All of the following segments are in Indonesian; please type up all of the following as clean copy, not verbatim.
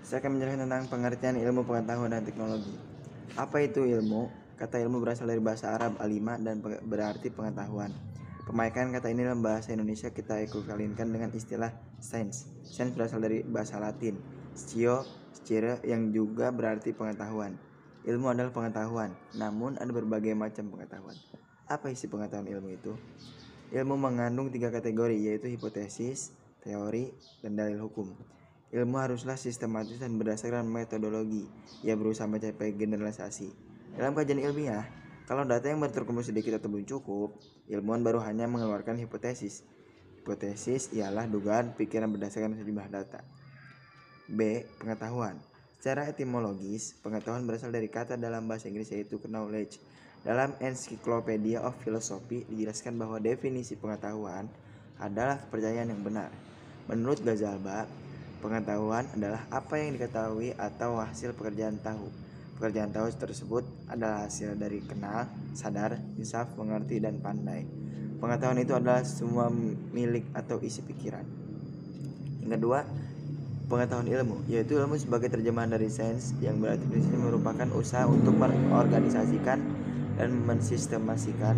Saya akan menjelaskan tentang pengertian ilmu pengetahuan dan teknologi. Apa itu ilmu? Kata ilmu berasal dari bahasa Arab alima dan berarti pengetahuan. Pemakaian kata ini dalam bahasa Indonesia kita ekuivalenkan dengan istilah sains. Sains berasal dari bahasa Latin, scire yang juga berarti pengetahuan. Ilmu adalah pengetahuan, namun ada berbagai macam pengetahuan. Apa isi pengetahuan ilmu itu? Ilmu mengandung 3 kategori, yaitu hipotesis, teori, dan dalil hukum. Ilmu haruslah sistematis dan berdasarkan metodologi. Ia berusaha mencapai generalisasi. Dalam kajian ilmiah, kalau data yang terkumpul sedikit atau belum cukup, ilmuwan baru hanya mengeluarkan hipotesis. Hipotesis ialah dugaan pikiran berdasarkan sejumlah data. B. Pengetahuan. Secara etimologis, pengetahuan berasal dari kata dalam bahasa Inggris yaitu knowledge. Dalam Encyclopedia of Philosophy dijelaskan bahwa definisi pengetahuan adalah kepercayaan yang benar. Menurut Ghazalba, pengetahuan adalah apa yang diketahui atau hasil pekerjaan tahu. Pekerjaan tahu tersebut adalah hasil dari kenal, sadar, insaf, mengerti, dan pandai. Pengetahuan itu adalah semua milik atau isi pikiran. Yang kedua, pengetahuan ilmu, yaitu ilmu sebagai terjemahan dari sains yang berarti prinsipnya merupakan usaha untuk mengorganisasikan dan mensistemasikan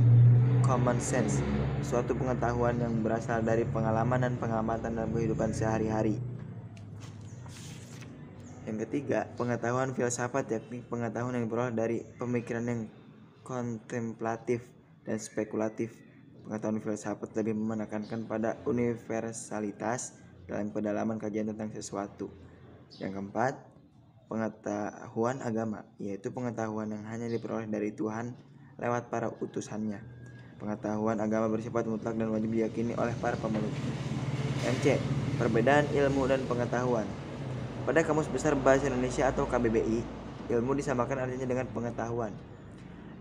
common sense, suatu pengetahuan yang berasal dari pengalaman dan pengamatan dalam kehidupan sehari-hari. Yang ketiga, pengetahuan filsafat, yakni pengetahuan yang berasal dari pemikiran yang kontemplatif dan spekulatif. Pengetahuan filsafat lebih menekankan pada universalitas dalam kedalaman kajian tentang sesuatu. Yang keempat, pengetahuan agama, yaitu pengetahuan yang hanya diperoleh dari Tuhan lewat para utusannya. Pengetahuan agama bersifat mutlak dan wajib diyakini oleh para pemeluknya. MC, perbedaan ilmu dan pengetahuan. Pada Kamus Besar Bahasa Indonesia atau KBBI, ilmu disamakan artinya dengan pengetahuan.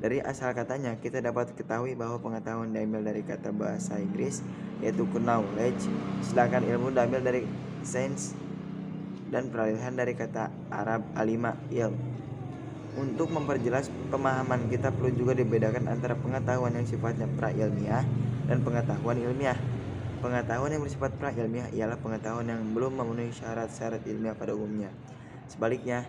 Dari asal katanya, kita dapat ketahui bahwa pengetahuan diambil dari kata bahasa Inggris yaitu knowledge, sedangkan ilmu diambil dari science dan peralihan dari kata Arab alima, ilm. Untuk memperjelas pemahaman kita perlu juga dibedakan antara pengetahuan yang sifatnya pra-ilmiah dan pengetahuan ilmiah. Pengetahuan yang bersifat pra-ilmiah ialah pengetahuan yang belum memenuhi syarat-syarat ilmiah pada umumnya. Sebaliknya,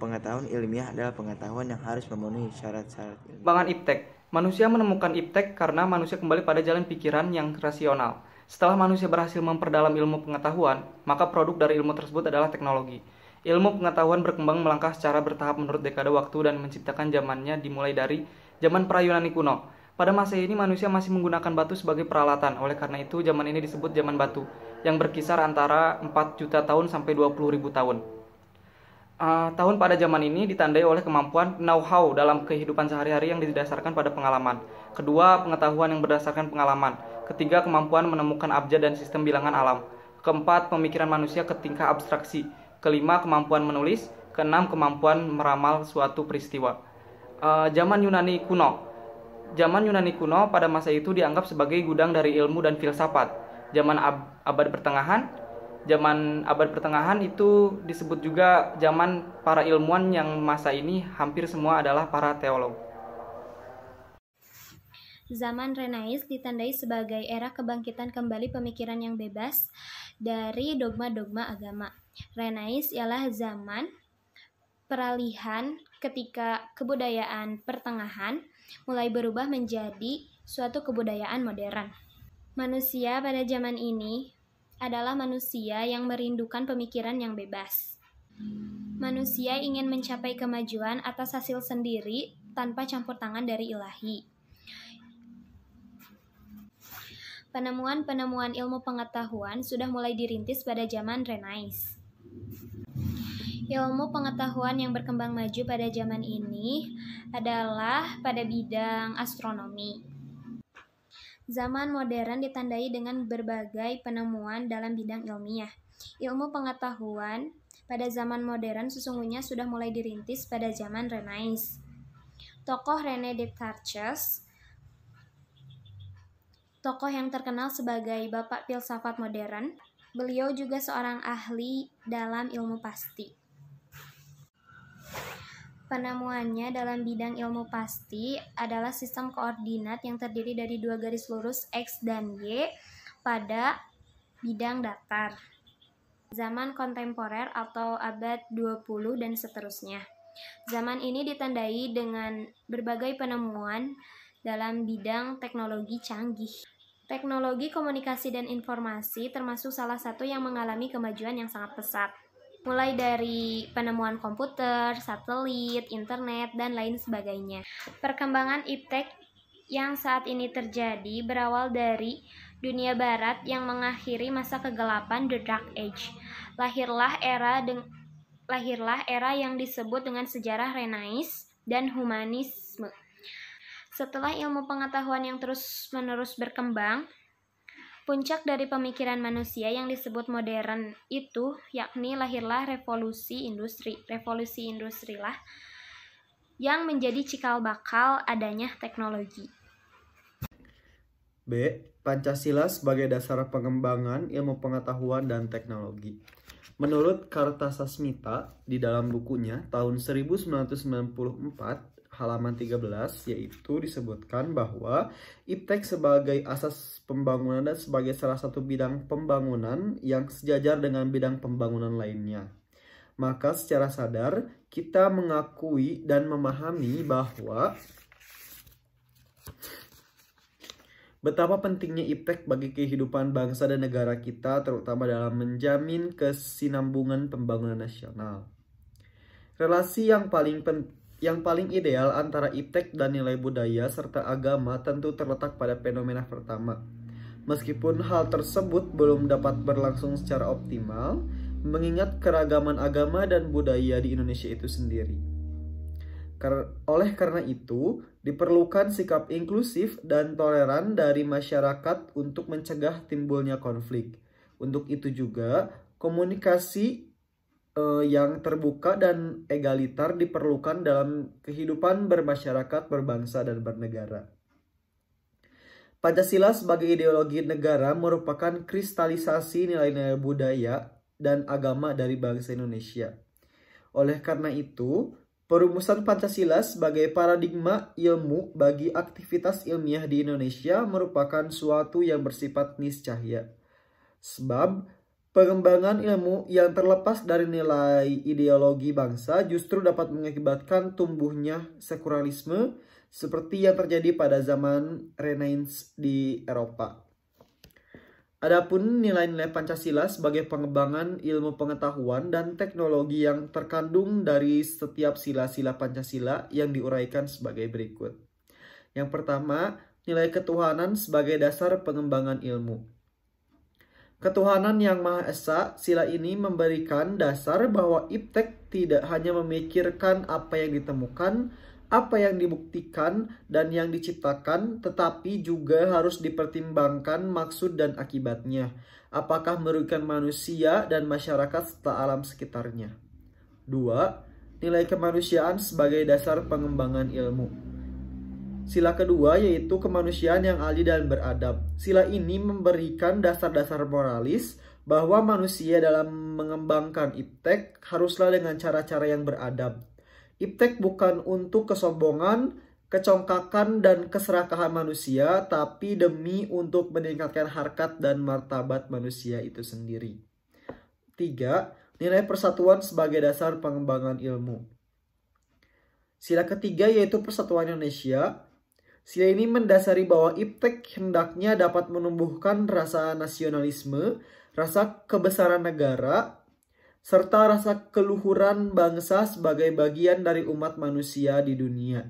pengetahuan ilmiah adalah pengetahuan yang harus memenuhi syarat-syarat ilmiah. Pengembangan iptek. Manusia menemukan iptek karena manusia kembali pada jalan pikiran yang rasional. Setelah manusia berhasil memperdalam ilmu pengetahuan, maka produk dari ilmu tersebut adalah teknologi. Ilmu pengetahuan berkembang melangkah secara bertahap menurut dekade waktu dan menciptakan zamannya dimulai dari zaman pra-Yunani kuno. Pada masa ini manusia masih menggunakan batu sebagai peralatan, oleh karena itu zaman ini disebut zaman batu, yang berkisar antara 4 juta tahun sampai 20.000 tahun. Tahun pada zaman ini ditandai oleh kemampuan know-how dalam kehidupan sehari-hari yang didasarkan pada pengalaman. Kedua, pengetahuan yang berdasarkan pengalaman. Ketiga, kemampuan menemukan abjad dan sistem bilangan alam. Keempat, pemikiran manusia ke tingkah abstraksi. Kelima, kemampuan menulis. Keenam, kemampuan meramal suatu peristiwa. Zaman Yunani kuno. Zaman Yunani kuno pada masa itu dianggap sebagai gudang dari ilmu dan filsafat. Abad pertengahan. Zaman abad pertengahan itu disebut juga zaman para ilmuwan yang masa ini hampir semua adalah para teolog. Zaman Renaissance ditandai sebagai era kebangkitan kembali pemikiran yang bebas dari dogma-dogma agama. Renaissance ialah zaman peralihan ketika kebudayaan pertengahan mulai berubah menjadi suatu kebudayaan modern. Manusia pada zaman ini adalah manusia yang merindukan pemikiran yang bebas. Manusia ingin mencapai kemajuan atas hasil sendiri tanpa campur tangan dari ilahi. Penemuan-penemuan ilmu pengetahuan sudah mulai dirintis pada zaman Renaissance. Ilmu pengetahuan yang berkembang maju pada zaman ini adalah pada bidang astronomi. Zaman modern ditandai dengan berbagai penemuan dalam bidang ilmiah. Ilmu pengetahuan pada zaman modern sesungguhnya sudah mulai dirintis pada zaman Renaissance. Tokoh René Descartes, tokoh yang terkenal sebagai bapak filsafat modern, beliau juga seorang ahli dalam ilmu pasti. Penemuannya dalam bidang ilmu pasti adalah sistem koordinat yang terdiri dari 2 garis lurus X dan Y pada bidang datar. zaman kontemporer atau abad 20 dan seterusnya. Zaman ini ditandai dengan berbagai penemuan dalam bidang teknologi canggih. Teknologi komunikasi dan informasi termasuk salah satu yang mengalami kemajuan yang sangat pesat. Mulai dari penemuan komputer, satelit, internet, dan lain sebagainya. Perkembangan iptek yang saat ini terjadi berawal dari dunia barat yang mengakhiri masa kegelapan The Dark Age. Lahirlah era yang disebut dengan sejarah Renaissance dan humanisme. Setelah ilmu pengetahuan yang terus-menerus berkembang, puncak dari pemikiran manusia yang disebut modern itu yakni lahirlah revolusi industri. Revolusi industri lah yang menjadi cikal bakal adanya teknologi. B. Pancasila sebagai dasar pengembangan ilmu pengetahuan dan teknologi. Menurut Kartasasmita di dalam bukunya tahun 1994 halaman 13 yaitu disebutkan bahwa iptek sebagai asas pembangunan dan sebagai salah satu bidang pembangunan yang sejajar dengan bidang pembangunan lainnya. Maka secara sadar kita mengakui dan memahami bahwa betapa pentingnya iptek bagi kehidupan bangsa dan negara kita, terutama dalam menjamin kesinambungan pembangunan nasional. Relasi yang paling ideal antara iptek dan nilai budaya serta agama tentu terletak pada fenomena pertama. Meskipun hal tersebut belum dapat berlangsung secara optimal, mengingat keragaman agama dan budaya di Indonesia itu sendiri. Oleh karena itu, diperlukan sikap inklusif dan toleran dari masyarakat untuk mencegah timbulnya konflik. Untuk itu juga, komunikasi yang terbuka dan egaliter diperlukan dalam kehidupan bermasyarakat, berbangsa, dan bernegara. Pancasila sebagai ideologi negara merupakan kristalisasi nilai-nilai budaya dan agama dari bangsa Indonesia. Oleh karena itu, perumusan Pancasila sebagai paradigma ilmu bagi aktivitas ilmiah di Indonesia merupakan suatu yang bersifat niscaya. Sebab pengembangan ilmu yang terlepas dari nilai ideologi bangsa justru dapat mengakibatkan tumbuhnya sekularisme seperti yang terjadi pada zaman Renaissance di Eropa. Adapun nilai-nilai Pancasila sebagai pengembangan ilmu pengetahuan dan teknologi yang terkandung dari setiap sila-sila Pancasila yang diuraikan sebagai berikut. Yang pertama, nilai ketuhanan sebagai dasar pengembangan ilmu. Ketuhanan yang Maha Esa, sila ini memberikan dasar bahwa iptek tidak hanya memikirkan apa yang ditemukan, apa yang dibuktikan, dan yang diciptakan, tetapi juga harus dipertimbangkan maksud dan akibatnya. Apakah merugikan manusia dan masyarakat serta alam sekitarnya. 2. Nilai kemanusiaan sebagai dasar pengembangan ilmu. Sila kedua yaitu kemanusiaan yang adil dan beradab. Sila ini memberikan dasar-dasar moralis bahwa manusia dalam mengembangkan iptek haruslah dengan cara-cara yang beradab. Iptek bukan untuk kesombongan, kecongkakan, dan keserakahan manusia, tapi demi untuk meningkatkan harkat dan martabat manusia itu sendiri. 3. Nilai persatuan sebagai dasar pengembangan ilmu. Sila ketiga yaitu Persatuan Indonesia. Sila ini mendasari bahwa iptek hendaknya dapat menumbuhkan rasa nasionalisme, rasa kebesaran negara, serta rasa keluhuran bangsa sebagai bagian dari umat manusia di dunia.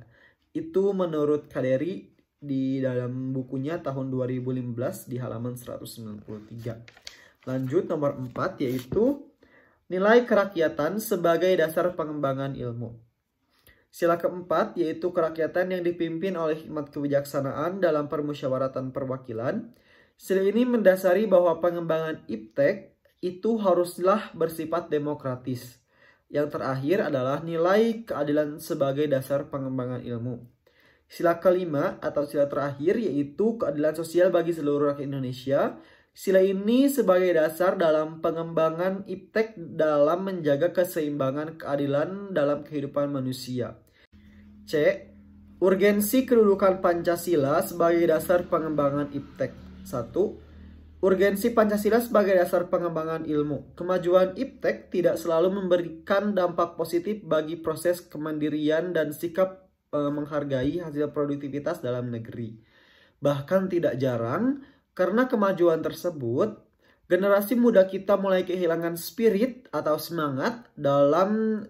Itu menurut Kaderi di dalam bukunya tahun 2015 di halaman 193. Lanjut nomor 4 yaitu nilai kerakyatan sebagai dasar pengembangan ilmu. Sila keempat yaitu kerakyatan yang dipimpin oleh hikmat kebijaksanaan dalam permusyawaratan perwakilan. Sila ini mendasari bahwa pengembangan iptek itu haruslah bersifat demokratis. Yang terakhir adalah nilai keadilan sebagai dasar pengembangan ilmu. Sila kelima atau sila terakhir yaitu keadilan sosial bagi seluruh rakyat Indonesia. Sila ini sebagai dasar dalam pengembangan iptek dalam menjaga keseimbangan keadilan dalam kehidupan manusia. C. Urgensi kedudukan Pancasila sebagai dasar pengembangan iptek. 1. Urgensi Pancasila sebagai dasar pengembangan ilmu. Kemajuan iptek tidak selalu memberikan dampak positif bagi proses kemandirian dan sikap menghargai hasil produktivitas dalam negeri. Bahkan tidak jarang, karena kemajuan tersebut, generasi muda kita mulai kehilangan spirit atau semangat dalam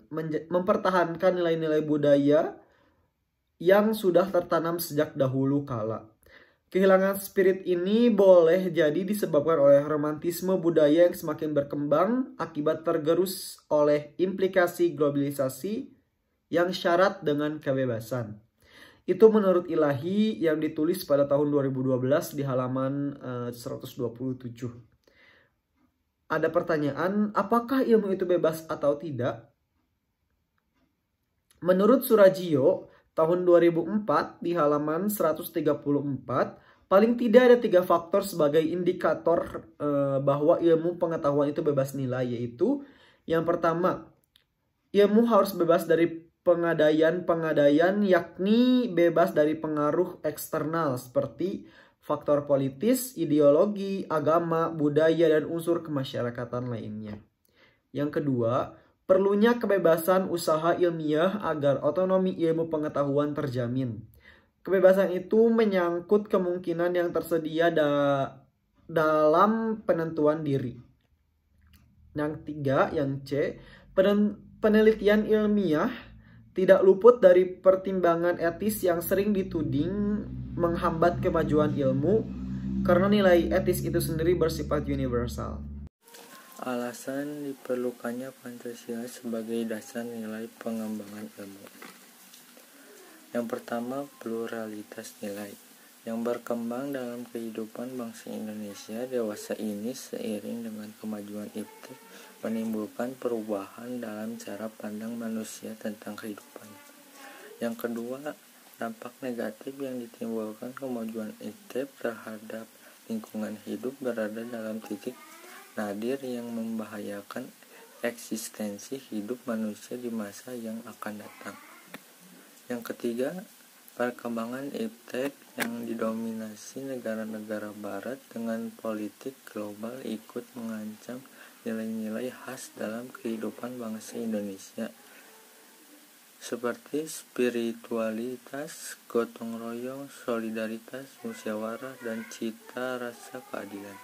mempertahankan nilai-nilai budaya yang sudah tertanam sejak dahulu kala. Kehilangan spirit ini boleh jadi disebabkan oleh romantisme budaya yang semakin berkembang akibat tergerus oleh implikasi globalisasi yang syarat dengan kebebasan. Itu menurut Ilahi yang ditulis pada tahun 2012 di halaman 127. Ada pertanyaan, apakah ilmu itu bebas atau tidak? Menurut Surajio, tahun 2004 di halaman 134, paling tidak ada 3 faktor sebagai indikator bahwa ilmu pengetahuan itu bebas nilai, yaitu yang pertama, ilmu harus bebas dari pengadaian, yakni bebas dari pengaruh eksternal seperti faktor politis, ideologi, agama, budaya, dan unsur kemasyarakatan lainnya. Yang kedua, perlunya kebebasan usaha ilmiah agar otonomi ilmu pengetahuan terjamin. Kebebasan itu menyangkut kemungkinan yang tersedia dalam penentuan diri. Yang tiga, yang C, penelitian ilmiah tidak luput dari pertimbangan etis yang sering dituding menghambat kemajuan ilmu karena nilai etis itu sendiri bersifat universal. Alasan diperlukannya Pancasila sebagai dasar nilai pengembangan ilmu. Yang pertama, pluralitas nilai yang berkembang dalam kehidupan bangsa Indonesia dewasa ini seiring dengan kemajuan itu menimbulkan perubahan dalam cara pandang manusia tentang kehidupan. Yang kedua, dampak negatif yang ditimbulkan kemajuan itu terhadap lingkungan hidup berada dalam titik nadir yang membahayakan eksistensi hidup manusia di masa yang akan datang. Yang ketiga, perkembangan iptek yang didominasi negara-negara barat dengan politik global ikut mengancam nilai-nilai khas dalam kehidupan bangsa Indonesia seperti spiritualitas, gotong royong, solidaritas, musyawarah, dan cita rasa keadilan.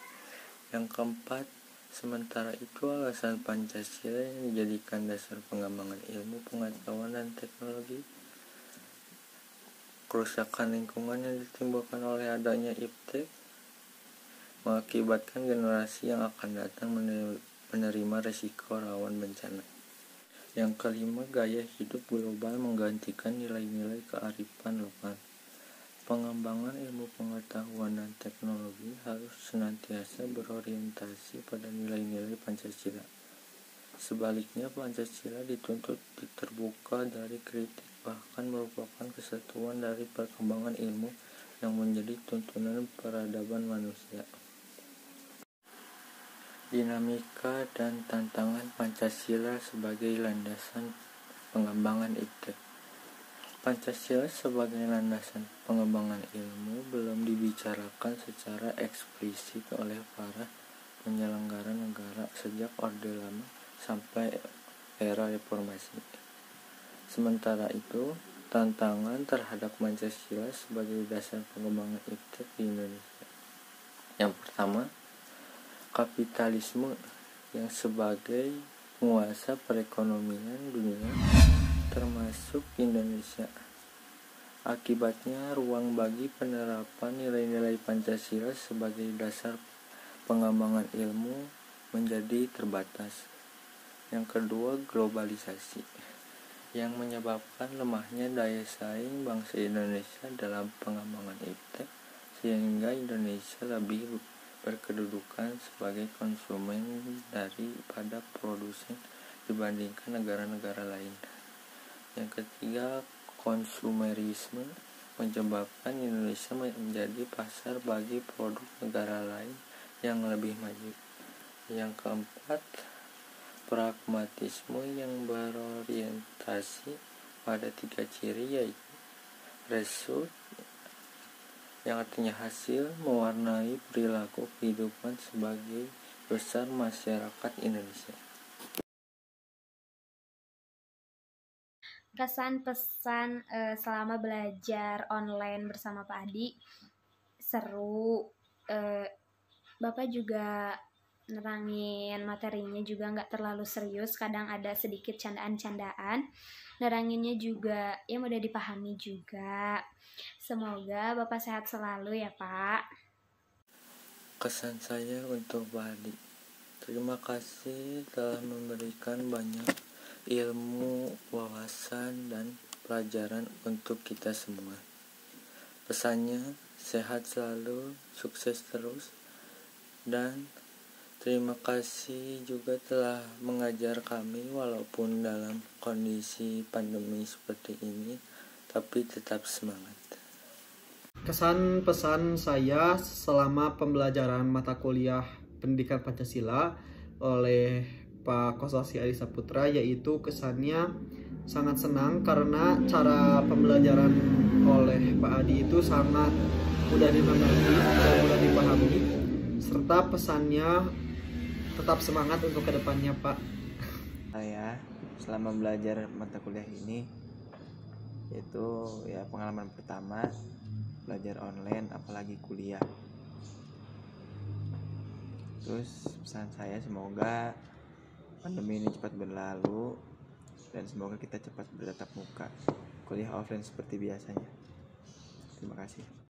Yang keempat, sementara itu alasan Pancasila yang dijadikan dasar pengembangan ilmu pengetahuan dan teknologi, kerusakan lingkungan yang ditimbulkan oleh adanya iptek mengakibatkan generasi yang akan datang menerima resiko rawan bencana. Yang kelima, gaya hidup global menggantikan nilai-nilai kearifan lokal. Pengembangan ilmu pengetahuan dan teknologi harus senantiasa berorientasi pada nilai-nilai Pancasila. Sebaliknya, Pancasila dituntut terbuka dari kritik, bahkan merupakan kesatuan dari perkembangan ilmu yang menjadi tuntunan peradaban manusia. Dinamika dan tantangan Pancasila sebagai landasan pengembangan iptek. Pancasila sebagai landasan pengembangan ilmu belum dibicarakan secara eksplisit oleh para penyelenggara negara sejak Orde Lama sampai era reformasi. Sementara itu, tantangan terhadap Pancasila sebagai dasar pengembangan iptek di Indonesia. Yang pertama, kapitalisme yang sebagai penguasa perekonomian dunia termasuk Indonesia. Akibatnya, ruang bagi penerapan nilai-nilai Pancasila sebagai dasar pengembangan ilmu menjadi terbatas. Yang kedua, globalisasi yang menyebabkan lemahnya daya saing bangsa Indonesia dalam pengembangan iptek, sehingga Indonesia lebih berkedudukan sebagai konsumen daripada produsen dibandingkan negara-negara lain. Yang ketiga, konsumerisme menyebabkan Indonesia menjadi pasar bagi produk negara lain yang lebih maju. Yang keempat, pragmatisme yang berorientasi pada 3 ciri, yaitu result, yang artinya hasil mewarnai perilaku kehidupan sebagai besar masyarakat Indonesia. Kesan pesan selama belajar online bersama Pak Adi seru. Bapak juga nerangin materinya juga nggak terlalu serius, kadang ada sedikit candaan-candaan. Neranginnya juga ya mudah dipahami juga. Semoga Bapak sehat selalu ya Pak. Kesan saya untuk Pak Adi, terima kasih telah memberikan banyak ilmu, wawasan, dan pelajaran untuk kita semua. Pesannya, sehat selalu, sukses terus, dan terima kasih juga telah mengajar kami walaupun dalam kondisi pandemi seperti ini, tapi tetap semangat. Kesan pesan saya selama pembelajaran mata kuliah Pendidikan Pancasila oleh Pak Koswasi Adi Saputra, yaitu kesannya sangat senang karena cara pembelajaran oleh Pak Adi itu sangat mudah dimengerti dan mudah dipahami, serta pesannya tetap semangat untuk kedepannya Pak. Saya selama belajar mata kuliah ini, yaitu ya pengalaman pertama belajar online apalagi kuliah. Terus pesan saya, semoga pandemi ini cepat berlalu dan semoga kita cepat bertatap muka, kuliah offline seperti biasanya. Terima kasih.